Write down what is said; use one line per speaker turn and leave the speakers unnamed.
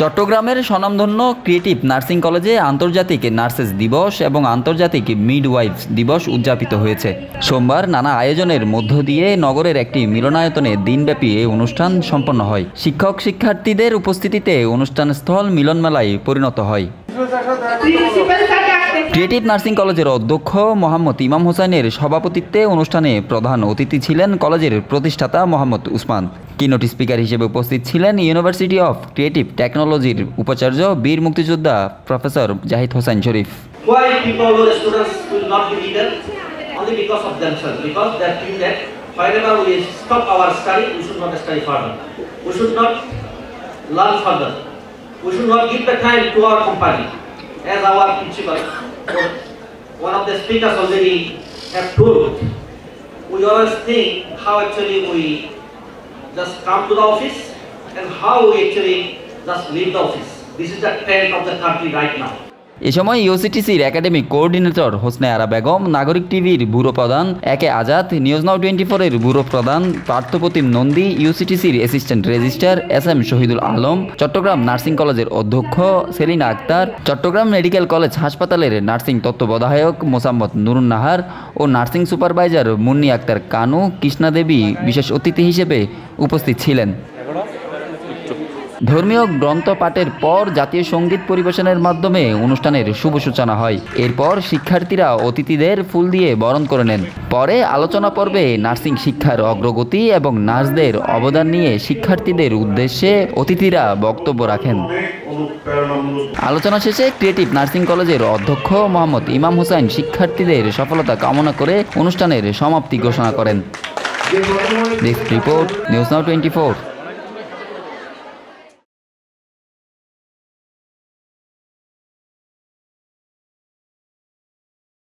চট্টগ্রামের স্বনামধন্য creative nursing কলেজে আন্তর্জাতিক নার্সেস দিবস এবং আন্তর্জাতিক মিডওয়াইফস দিবস উদযাপিত হয়েছে। সোমবার নানা আয়োজনের মধ্য দিয়ে নগরের একটি মিলনায়তনে দিনব্যাপী এই অনুষ্ঠান সম্পন্ন হয়। শিক্ষক শিক্ষার্থীদের উপস্থিতিতে অনুষ্ঠানস্থল মিলনমেলায় পরিণত হয়। ক্রিয়েটিভ নার্সিং কলেজের অধ্যক্ষ মোহাম্মদ ইমাম হোসেনের সভাপতিত্বে অনুষ্ঠানে প্রধান অতিথি ছিলেন কলেজের প্রতিষ্ঠাতা মোহাম্মদ উসমান। কিনোট স্পিকার হিসেবে উপস্থিত ছিলেন ইউনিভার্সিটি অফ ক্রিয়েটিভ টেকনোলজির উপাচার্য বীর মুক্তিযোদ্ধা professor Zahid Hossain Sharif.
As our principal, one of the speakers already have told, we always think how actually we just come to the office and how we actually just leave the office. This is the trend of the country right now.
এ সময় ইউসিটিসির academic coordinator Hosne Ara Begum, Nagorik টিভির bureau প্রধান A K Azad, news now 24-এর bureau প্রধান পার্থপ্রতিম নন্দী, ইউসিটিসির assistant registrar SM Shahidul Alam, Chattogram nursing কলেজের অধ্যক্ষ সেলিনা আক্তার, চট্টগ্রাম মেডিকেল কলেজ হাসপাতালের নার্সিং তত্ত্বাবধায়ক মোসাম্মদ নুরুন নাহার ও নার্সিং সুপারভাইজার মুন্নি আক্তার কানু, কৃষ্ণা দেবী বিশেষ অতিথি হিসেবে উপস্থিত ছিলেন। ধর্মীয় গ্রন্থ পাঠের পর জাতীয় সঙ্গীত পরিবেশনের মাধ্যমে অনুষ্ঠানের শুভ সূচনা হয়। এরপর শিক্ষার্থীরা অতিথিদের ফুল দিয়ে বরণ করে নেন। পরে আলোচনা পর্বে নার্সিং শিক্ষার অগ্রগতি এবং নার্সদের অবদান নিয়ে শিক্ষার্থীদের উদ্দেশ্যে অতিথিরা বক্তব্য রাখেন। আলোচনা শেষে ক্রিয়েটিভ নার্সিং কলেজের অধ্যক্ষ মোহাম্মদ ইমাম হোসেন শিক্ষার্থীদের সফলতা কামনা করে অনুষ্ঠানের সমাপ্তি ঘোষণা করেন। Desk report, news now 24।